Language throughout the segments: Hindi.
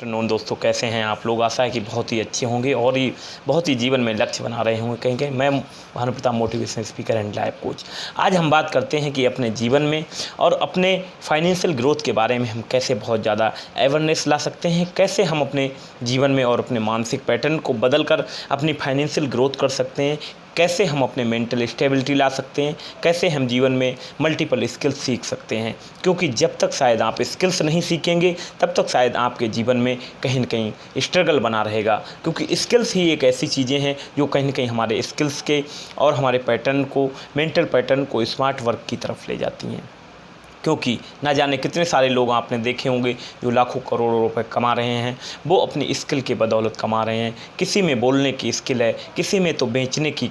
आफ्टरनून दोस्तों, कैसे हैं आप लोग। आशा है कि बहुत ही अच्छे होंगे और ये बहुत ही जीवन में लक्ष्य बना रहे होंगे। कहीं कहीं मैं Bhanupratap motivational speaker and life coach. आज हम बात करते हैं कि अपने जीवन में और अपने फाइनेंशियल ग्रोथ के बारे में हम कैसे बहुत ज़्यादा अवेयरनेस ला सकते हैं, कैसे हम अपने जीवन में और अपने मानसिक पैटर्न को बदल कर अपनी फाइनेंशियल ग्रोथ कर सकते हैं, कैसे हम अपने मेंटल स्टेबिलिटी ला सकते हैं, कैसे हम जीवन में मल्टीपल स्किल्स सीख सकते हैं। क्योंकि जब तक शायद आप स्किल्स नहीं सीखेंगे तब तक शायद आपके जीवन में कहीं न कहीं स्ट्रगल बना रहेगा। क्योंकि स्किल्स ही एक ऐसी चीज़ें हैं जो कहीं न कहीं हमारे स्किल्स के और हमारे पैटर्न को, मेंटल पैटर्न को स्मार्ट वर्क की तरफ ले जाती हैं। क्योंकि ना जाने कितने सारे लोग आपने देखे होंगे जो लाखों करोड़ों रुपए कमा रहे हैं, वो अपनी स्किल की बदौलत कमा रहे हैं। किसी में बोलने की स्किल है, किसी में तो बेचने की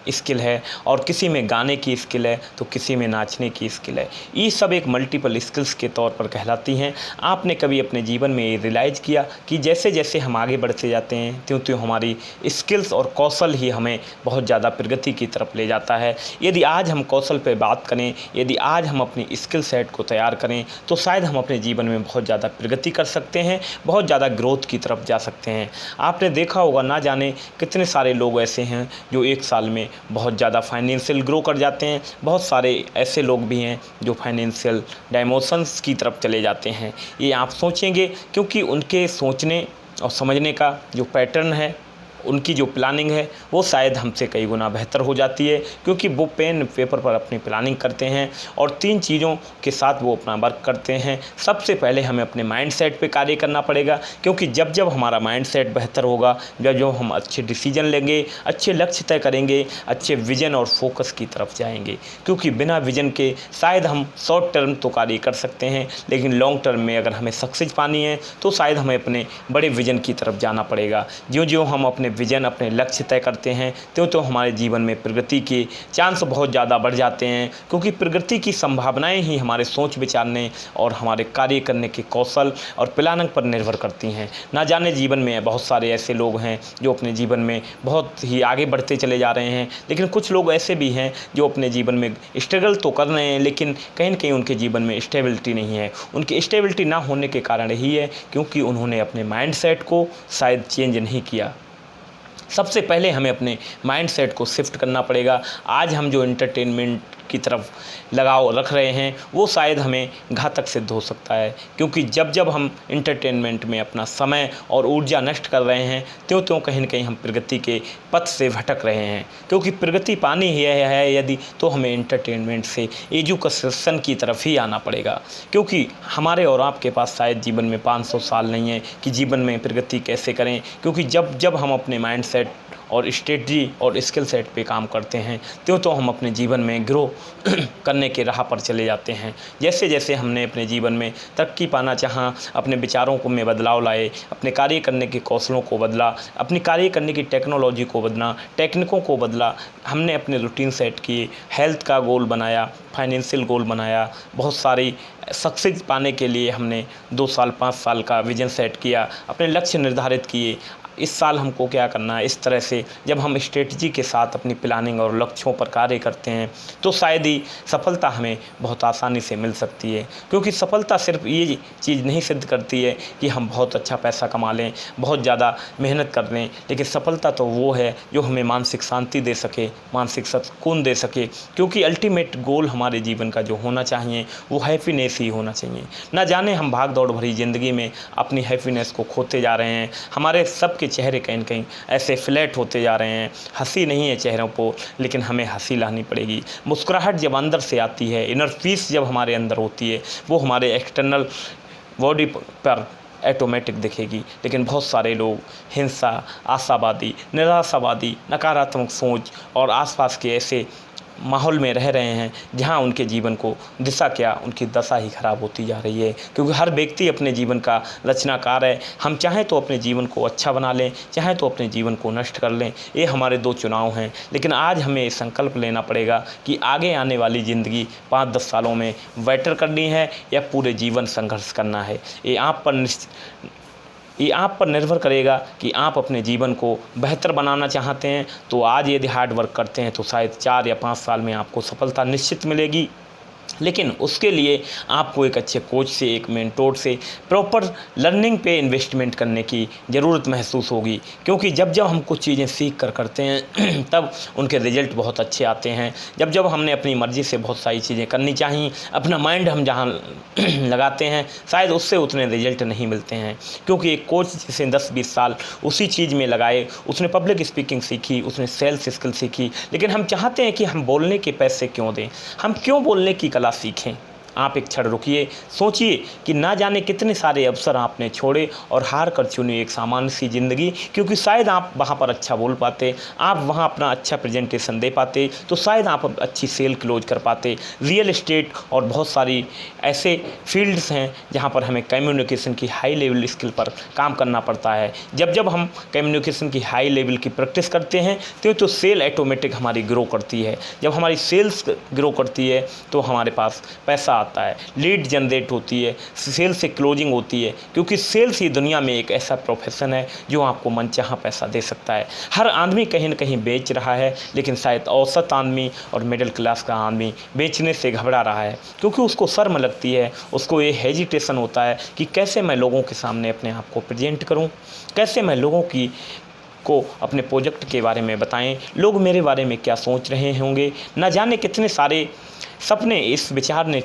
स्किल है, और किसी में गाने की स्किल है, तो किसी में नाचने की स्किल है। ये सब एक मल्टीपल स्किल्स के तौर पर कहलाती हैं। आपने कभी अपने जीवन में ये रियलाइज़ किया कि जैसे जैसे हम आगे बढ़ते जाते हैं त्यों त्यों हमारी स्किल्स और कौशल ही हमें बहुत ज़्यादा प्रगति की तरफ ले जाता है। यदि आज हम कौशल पर बात करें, यदि आज हम अपनी स्किल सेट को तैयार करें, तो शायद हम अपने जीवन में बहुत ज़्यादा प्रगति कर सकते हैं, बहुत ज़्यादा ग्रोथ की तरफ जा सकते हैं। आपने देखा होगा, ना जाने कितने सारे लोग ऐसे हैं जो एक साल में बहुत ज़्यादा फाइनेंशियल ग्रो कर जाते हैं। बहुत सारे ऐसे लोग भी हैं जो फाइनेंशियल डायमेंशंस की तरफ चले जाते हैं। ये आप सोचेंगे क्योंकि उनके सोचने और समझने का जो पैटर्न है, उनकी जो प्लानिंग है वो शायद हमसे कई गुना बेहतर हो जाती है। क्योंकि वो पेन पेपर पर अपनी प्लानिंग करते हैं और 3 चीज़ों के साथ वो अपना वर्क करते हैं। सबसे पहले हमें अपने माइंड सेट पे कार्य करना पड़ेगा। क्योंकि जब जब हमारा माइंड सेट बेहतर होगा, जब जब हम अच्छे डिसीजन लेंगे, अच्छे लक्ष्य तय करेंगे, अच्छे विजन और फोकस की तरफ जाएंगे। क्योंकि बिना विजन के शायद हम शॉर्ट टर्म तो कार्य कर सकते हैं, लेकिन लॉन्ग टर्म में अगर हमें सक्सेस पानी है तो शायद हमें अपने बड़े विजन की तरफ जाना पड़ेगा। ज्यों ज्यों हम अपने विजन, अपने लक्ष्य तय करते हैं, त्यों त्यों हमारे जीवन में प्रगति के चांस बहुत ज़्यादा बढ़ जाते हैं। क्योंकि प्रगति की संभावनाएं ही हमारे सोच विचारने और हमारे कार्य करने के कौशल और प्लानिंग पर निर्भर करती हैं। ना जाने जीवन में बहुत सारे ऐसे लोग हैं जो अपने जीवन में बहुत ही आगे बढ़ते चले जा रहे हैं, लेकिन कुछ लोग ऐसे भी हैं जो अपने जीवन में स्ट्रगल तो कर रहे हैं, लेकिन कहीं न कहीं उनके जीवन में स्टेबिलिटी नहीं है। उनकी स्टेबिलिटी ना होने के कारण यही है क्योंकि उन्होंने अपने माइंड सेट को शायद चेंज नहीं किया। सबसे पहले हमें अपने माइंडसेट को शिफ्ट करना पड़ेगा। आज हम जो एंटरटेनमेंट की तरफ लगाव रख रहे हैं वो शायद हमें घातक सिद्ध हो सकता है। क्योंकि जब जब हम एंटरटेनमेंट में अपना समय और ऊर्जा नष्ट कर रहे हैं त्यों त्यों कहीं न कहीं हम प्रगति के पथ से भटक रहे हैं। क्योंकि प्रगति पानी ही है यदि, तो हमें एंटरटेनमेंट से एजुकेशन की तरफ ही आना पड़ेगा। क्योंकि हमारे और आपके पास शायद जीवन में 500 साल नहीं है कि जीवन में प्रगति कैसे करें। क्योंकि जब जब हम अपने माइंड सेट और स्ट्रेटजी और स्किल सेट पे काम करते हैं त्यों तो हम अपने जीवन में ग्रो करने के राह पर चले जाते हैं। जैसे जैसे हमने अपने जीवन में तरक्की पाना चाहा, अपने विचारों को में बदलाव लाए, अपने कार्य करने के कौशलों को बदला, अपनी कार्य करने की टेक्नोलॉजी को बदला, टेक्निकों को बदला, हमने अपने रूटीन सेट किए, हेल्थ का गोल बनाया, फाइनेंशियल गोल बनाया, बहुत सारी सक्सेस पाने के लिए हमने 2 साल 5 साल का विजन सेट किया, अपने लक्ष्य निर्धारित किए। इस साल हमको क्या करना है, इस तरह से जब हम स्ट्रेटजी के साथ अपनी प्लानिंग और लक्ष्यों पर कार्य करते हैं तो शायद ही सफलता हमें बहुत आसानी से मिल सकती है। क्योंकि सफलता सिर्फ ये चीज़ नहीं सिद्ध करती है कि हम बहुत अच्छा पैसा कमा लें, बहुत ज़्यादा मेहनत कर लें, लेकिन सफलता तो वो है जो हमें मानसिक शांति दे सके, मानसिक सुकून दे सके। क्योंकि अल्टीमेट गोल हमारे जीवन का जो होना चाहिए वो हैप्पीनेस ही होना चाहिए। ना जाने हम भाग दौड़ भरी ज़िंदगी में अपनी हैप्पीनेस को खोते जा रहे हैं। हमारे सबके चेहरे कहीं न कहीं ऐसे फ्लैट होते जा रहे हैं, हंसी नहीं है चेहरों पर, लेकिन हमें हंसी लानी पड़ेगी। मुस्कुराहट जब अंदर से आती है, इनर पीस जब हमारे अंदर होती है, वो हमारे एक्सटर्नल बॉडी पर ऑटोमेटिक दिखेगी। लेकिन बहुत सारे लोग हिंसा, आशावादी, निराशावादी, नकारात्मक सोच और आसपास के ऐसे माहौल में रह रहे हैं जहां उनके जीवन को दिशा क्या, उनकी दशा ही खराब होती जा रही है। क्योंकि हर व्यक्ति अपने जीवन का रचनाकार है। हम चाहें तो अपने जीवन को अच्छा बना लें, चाहें तो अपने जीवन को नष्ट कर लें। ये हमारे 2 चुनाव हैं। लेकिन आज हमें ये संकल्प लेना पड़ेगा कि आगे आने वाली ज़िंदगी 5-10 सालों में बेटर करनी है या पूरे जीवन संघर्ष करना है। ये आप पर निर्भर करेगा कि आप अपने जीवन को बेहतर बनाना चाहते हैं तो आज यदि हार्ड वर्क करते हैं तो शायद 4 या 5 साल में आपको सफलता निश्चित मिलेगी। लेकिन उसके लिए आपको एक अच्छे कोच से, एक मेंटोर से प्रॉपर लर्निंग पे इन्वेस्टमेंट करने की ज़रूरत महसूस होगी, क्योंकि जब जब हम कुछ चीज़ें सीख कर करते हैं तब उनके रिज़ल्ट बहुत अच्छे आते हैं। जब जब हमने अपनी मर्ज़ी से बहुत सारी चीज़ें करनी चाहिए, अपना माइंड हम जहाँ लगाते हैं शायद उससे उतने रिज़ल्ट नहीं मिलते हैं, क्योंकि एक कोच जिसे 10-20 साल उसी चीज़ में लगाए, उसने पब्लिक स्पीकिंग सीखी, उसने सेल्स स्किल सीखी, लेकिन हम चाहते हैं कि हम बोलने के पैसे क्यों दें, हम क्यों बोलने की कला सीखें। आप एक क्षण रुकिए, सोचिए कि ना जाने कितने सारे अवसर आपने छोड़े और हार कर चुनी एक सामान्य सी ज़िंदगी, क्योंकि शायद आप वहाँ पर अच्छा बोल पाते, आप वहाँ अपना अच्छा प्रेजेंटेशन दे पाते, तो शायद आप अच्छी सेल क्लोज कर पाते। रियल एस्टेट और बहुत सारी ऐसे फील्ड्स हैं जहाँ पर हमें कम्युनिकेशन की हाई लेवल स्किल पर काम करना पड़ता है। जब जब हम कम्युनिकेशन की हाई लेवल की प्रैक्टिस करते हैं तो सेल ऑटोमेटिक हमारी ग्रो करती है। जब हमारी सेल्स ग्रो करती है तो हमारे पास पैसा आता है, लीड जनरेट होती है, सेल से क्लोजिंग होती है, क्योंकि सेल्स ही दुनिया में एक ऐसा प्रोफेशन है जो आपको मनचाहा पैसा दे सकता है। हर आदमी कहीं न कहीं बेच रहा है, लेकिन शायद औसत आदमी और मिडिल क्लास का आदमी बेचने से घबरा रहा है, क्योंकि उसको शर्म लगती है, उसको ये हेजिटेशन होता है कि कैसे मैं लोगों के सामने अपने आप को प्रेजेंट करूं, कैसे मैं लोगों को अपने प्रोजेक्ट के बारे में बताएं, लोग मेरे बारे में क्या सोच रहे होंगे। ना जाने कितने सारे सपने इस विचार ने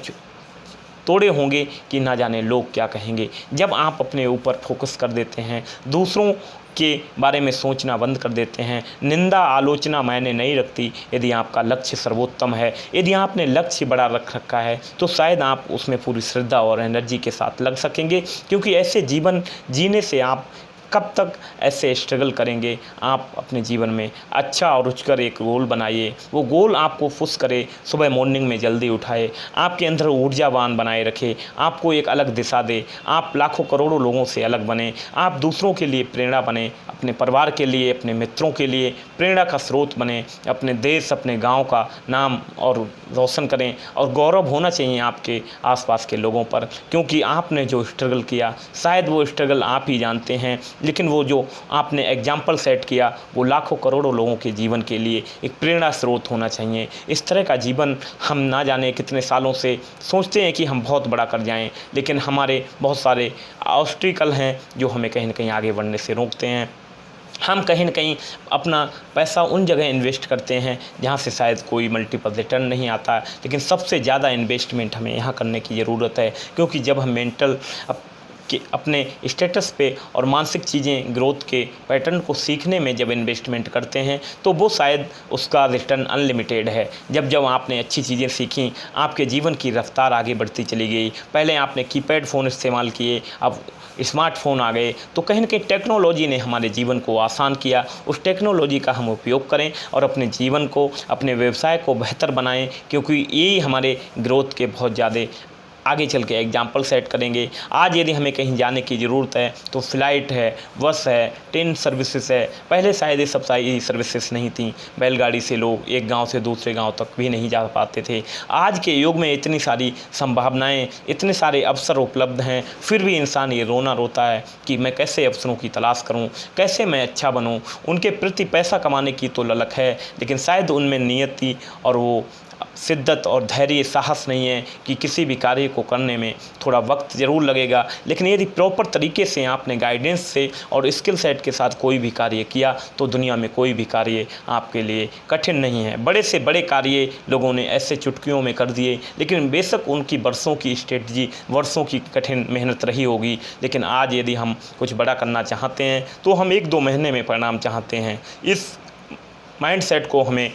तोड़े होंगे कि ना जाने लोग क्या कहेंगे। जब आप अपने ऊपर फोकस कर देते हैं, दूसरों के बारे में सोचना बंद कर देते हैं, निंदा आलोचना मायने नहीं रखती। यदि आपका लक्ष्य सर्वोत्तम है, यदि आपने लक्ष्य बड़ा रख रखा है, तो शायद आप उसमें पूरी श्रद्धा और एनर्जी के साथ लग सकेंगे, क्योंकि ऐसे जीवन जीने से आप कब तक ऐसे स्ट्रगल करेंगे। आप अपने जीवन में अच्छा और रुचिकर एक गोल बनाइए, वो गोल आपको पुश करे, सुबह मॉर्निंग में जल्दी उठाए, आपके अंदर ऊर्जावान बनाए रखे, आपको एक अलग दिशा दे, आप लाखों करोड़ों लोगों से अलग बने, आप दूसरों के लिए प्रेरणा बने, अपने परिवार के लिए, अपने मित्रों के लिए प्रेरणा का स्रोत बने, अपने देश, अपने गाँव का नाम और रोशन करें, और गौरव होना चाहिए आपके आसपास के लोगों पर, क्योंकि आपने जो स्ट्रगल किया शायद वो स्ट्रगल आप ही जानते हैं, लेकिन वो जो आपने एग्जाम्पल सेट किया वो लाखों करोड़ों लोगों के जीवन के लिए एक प्रेरणा स्रोत होना चाहिए। इस तरह का जीवन हम ना जाने कितने सालों से सोचते हैं कि हम बहुत बड़ा कर जाएं, लेकिन हमारे बहुत सारे ऑब्स्टिकल हैं जो हमें कहीं ना कहीं आगे बढ़ने से रोकते हैं। हम कहीं न कहीं अपना पैसा उन जगह इन्वेस्ट करते हैं जहाँ से शायद कोई मल्टीपल रिटर्न नहीं आता, लेकिन सबसे ज़्यादा इन्वेस्टमेंट हमें यहाँ करने की ज़रूरत है, क्योंकि जब हम मेंटल कि अपने स्टेटस पे और मानसिक चीज़ें ग्रोथ के पैटर्न को सीखने में जब इन्वेस्टमेंट करते हैं तो वो शायद उसका रिटर्न अनलिमिटेड है। जब जब आपने अच्छी चीज़ें सीखी, आपके जीवन की रफ्तार आगे बढ़ती चली गई। पहले आपने कीपैड फ़ोन इस्तेमाल किए, अब स्मार्टफोन आ गए, तो कहीं ना कहीं टेक्नोलॉजी ने हमारे जीवन को आसान किया। उस टेक्नोलॉजी का हम उपयोग करें और अपने जीवन को, अपने व्यवसाय को बेहतर बनाएं, क्योंकि यही हमारे ग्रोथ के बहुत ज़्यादा आगे चल के एग्जाम्पल सेट करेंगे। आज यदि हमें कहीं जाने की ज़रूरत है तो फ़्लाइट है, बस है, ट्रेन सर्विसेज है। पहले शायद ये सब सारी सर्विसेज नहीं थी, बैलगाड़ी से लोग एक गांव से दूसरे गांव तक भी नहीं जा पाते थे। आज के युग में इतनी सारी संभावनाएं, इतने सारे अवसर उपलब्ध हैं, फिर भी इंसान ये रोना रोता है कि मैं कैसे अवसरों की तलाश करूँ, कैसे मैं अच्छा बनूँ। उनके प्रति पैसा कमाने की तो ललक है, लेकिन शायद उनमें नियति और वो शिद्दत और धैर्य, साहस नहीं है कि किसी भी कार्य को करने में थोड़ा वक्त ज़रूर लगेगा, लेकिन यदि प्रॉपर तरीके से आपने गाइडेंस से और स्किल सेट के साथ कोई भी कार्य किया तो दुनिया में कोई भी कार्य आपके लिए कठिन नहीं है। बड़े से बड़े कार्य लोगों ने ऐसे चुटकियों में कर दिए, लेकिन बेशक उनकी बरसों की स्ट्रेटजी, वर्षों की कठिन मेहनत रही होगी। लेकिन आज यदि हम कुछ बड़ा करना चाहते हैं तो हम 1-2 महीने में परिणाम चाहते हैं। इस माइंडसेट को हमें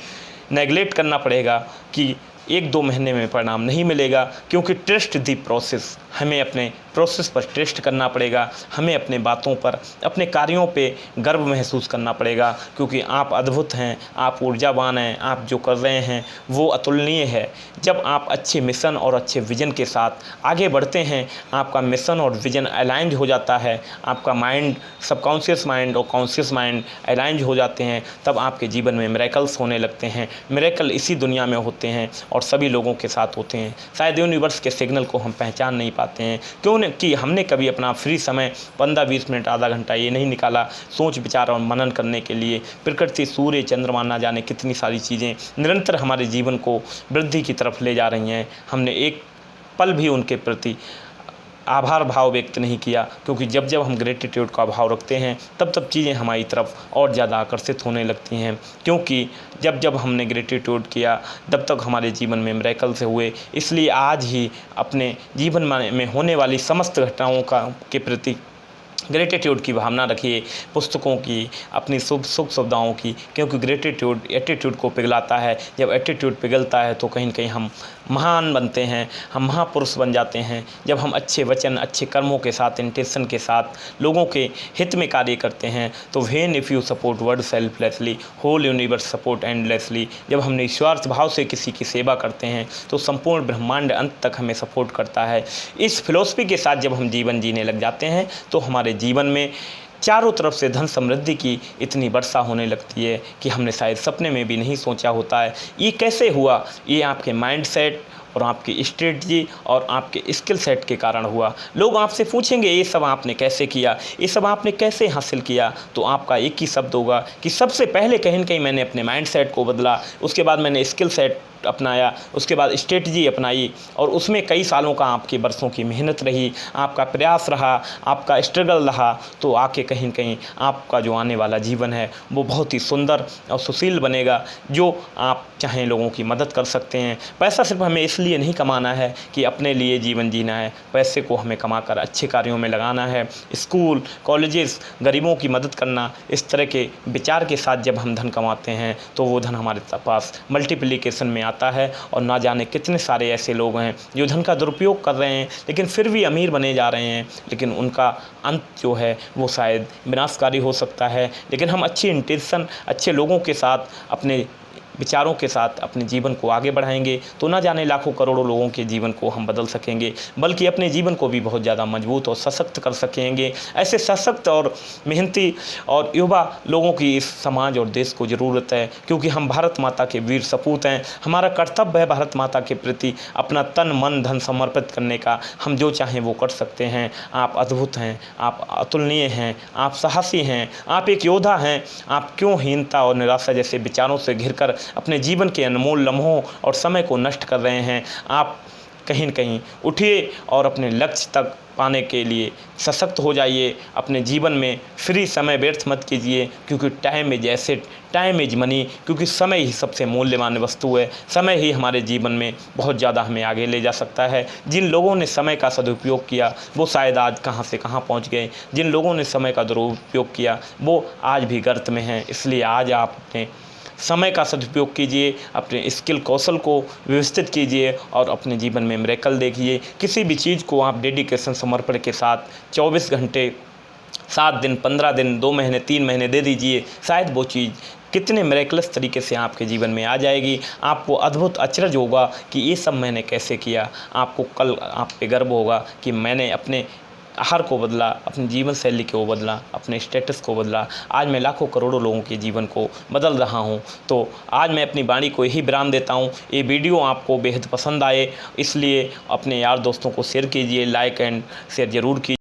नेगलेक्ट करना पड़ेगा कि 1-2 महीने में परिणाम नहीं मिलेगा, क्योंकि ट्रस्ट दी प्रोसेस, हमें अपने प्रोसेस पर ट्रस्ट करना पड़ेगा। हमें अपने बातों पर, अपने कार्यों पे गर्व महसूस करना पड़ेगा, क्योंकि आप अद्भुत हैं, आप ऊर्जावान हैं, आप जो कर रहे हैं वो अतुलनीय है। जब आप अच्छे मिशन और अच्छे विज़न के साथ आगे बढ़ते हैं, आपका मिशन और विज़न अलाइंड हो जाता है, आपका माइंड, सबकॉन्शियस माइंड और कॉन्शियस माइंड अलाइंड हो जाते हैं, तब आपके जीवन में मिरेकल्स होने लगते हैं। मिरेकल इसी दुनिया में होते हैं और और सभी लोगों के साथ होते हैं। शायद यूनिवर्स के सिग्नल को हम पहचान नहीं पाते हैं, क्यों न कि हमने कभी अपना फ्री समय 15-20 मिनट आधा घंटा ये नहीं निकाला सोच विचार और मनन करने के लिए। प्रकृति, सूर्य, चंद्रमा, ना जाने कितनी सारी चीज़ें निरंतर हमारे जीवन को वृद्धि की तरफ ले जा रही हैं। हमने एक पल भी उनके प्रति आभार भाव व्यक्त नहीं किया, क्योंकि जब जब हम ग्रेटिट्यूड का भाव रखते हैं तब तब चीज़ें हमारी तरफ और ज़्यादा आकर्षित होने लगती हैं। क्योंकि जब जब हमने ग्रेटिट्यूड किया तब तक हमारे जीवन में मिरेकल से हुए। इसलिए आज ही अपने जीवन में होने वाली समस्त घटनाओं के प्रति ग्रेटिट्यूड की भावना रखिए, पुस्तकों की, अपनी सुख सुविधाओं की, क्योंकि ग्रेटिट्यूड एटीट्यूड को पिघलाता है। जब एटीट्यूड पिघलता है तो कहीं न कहीं हम महान बनते हैं, हम महापुरुष बन जाते हैं। जब हम अच्छे वचन, अच्छे कर्मों के साथ, इंटेंशन के साथ लोगों के हित में कार्य करते हैं तो when if you support world selflessly whole universe support endlessly. जब हम निस्वार्थ भाव से किसी की सेवा करते हैं तो संपूर्ण ब्रह्मांड अंत तक हमें सपोर्ट करता है। इस फिलॉसफी के साथ जब हम जीवन जीने लग जाते हैं तो हमारे जीवन में चारों तरफ से धन समृद्धि की इतनी वर्षा होने लगती है कि हमने शायद सपने में भी नहीं सोचा होता है। ये कैसे हुआ? ये आपके माइंड सेट और आपकी स्ट्रेटजी और आपके स्किल सेट के कारण हुआ। लोग आपसे पूछेंगे ये सब आपने कैसे किया, ये सब आपने कैसे हासिल किया, तो आपका एक ही शब्द होगा कि सबसे पहले कहीं न कहीं मैंने अपने माइंड सेट को बदला, उसके बाद मैंने स्किल सेट अपनाया, उसके बाद स्ट्रेटजी अपनाई और उसमें कई सालों का आपके बरसों की मेहनत रही, आपका प्रयास रहा, आपका स्ट्रगल रहा, तो आके कहीं न कहीं आपका जो आने वाला जीवन है वो बहुत ही सुंदर और सुशील बनेगा, जो आप चाहें लोगों की मदद कर सकते हैं। पैसा सिर्फ हमें इसलिए नहीं कमाना है कि अपने लिए जीवन जीना है, पैसे को हमें कमाकर अच्छे कार्यों में लगाना है। स्कूल, कॉलेजेस, गरीबों की मदद करना, इस तरह के विचार के साथ जब हम धन कमाते हैं तो वो धन हमारे पास मल्टीप्लिकेशन में आता है। और ना जाने कितने सारे ऐसे लोग हैं जो धन का दुरुपयोग कर रहे हैं लेकिन फिर भी अमीर बने जा रहे हैं, लेकिन उनका अंत जो है वो शायद विनाशकारी हो सकता है। लेकिन हम अच्छी इंटेंशन, अच्छे लोगों के साथ, अपने विचारों के साथ अपने जीवन को आगे बढ़ाएंगे तो ना जाने लाखों करोड़ों लोगों के जीवन को हम बदल सकेंगे, बल्कि अपने जीवन को भी बहुत ज़्यादा मजबूत और सशक्त कर सकेंगे। ऐसे सशक्त और मेहनती और युवा लोगों की इस समाज और देश को ज़रूरत है, क्योंकि हम भारत माता के वीर सपूत हैं। हमारा कर्तव्य है भारत माता के प्रति अपना तन मन धन समर्पित करने का। हम जो चाहें वो कर सकते हैं। आप अद्भुत हैं, आप अतुलनीय हैं, आप साहसी हैं, आप एक योद्धा हैं। आप क्यों हीनता और निराशा जैसे विचारों से घिरकर अपने जीवन के अनमोल लम्हों और समय को नष्ट कर रहे हैं? आप कहीं न कहीं उठिए और अपने लक्ष्य तक पाने के लिए सशक्त हो जाइए। अपने जीवन में फ्री समय व्यर्थ मत कीजिए, क्योंकि time is asset, time is money, क्योंकि समय ही सबसे मूल्यवान वस्तु है। समय ही हमारे जीवन में बहुत ज़्यादा हमें आगे ले जा सकता है। जिन लोगों ने समय का सदुपयोग किया वो शायद आज कहाँ से कहाँ पहुँच गए, जिन लोगों ने समय का दुरुपयोग किया वो आज भी गर्त में हैं। इसलिए आज आप अपने समय का सदुपयोग कीजिए, अपने स्किल कौशल को व्यवस्थित कीजिए और अपने जीवन में मिरेकल देखिए। किसी भी चीज़ को आप डेडिकेशन, समर्पण के साथ 24 घंटे, 7 दिन, 15 दिन, 2 महीने, 3 महीने दे दीजिए। शायद वो चीज़ कितने मिरेकलस तरीके से आपके जीवन में आ जाएगी। आपको अद्भुत अचरज होगा कि ये सब मैंने कैसे किया। आपको कल आप पे गर्व होगा कि मैंने अपने आहार को बदला, अपनी जीवन शैली को बदला, अपने स्टेटस को बदला। आज मैं लाखों करोड़ों लोगों के जीवन को बदल रहा हूं। तो आज मैं अपनी वाणी को यही विराम देता हूं। ये वीडियो आपको बेहद पसंद आए इसलिए अपने यार दोस्तों को शेयर कीजिए, लाइक एंड शेयर ज़रूर कीजिए।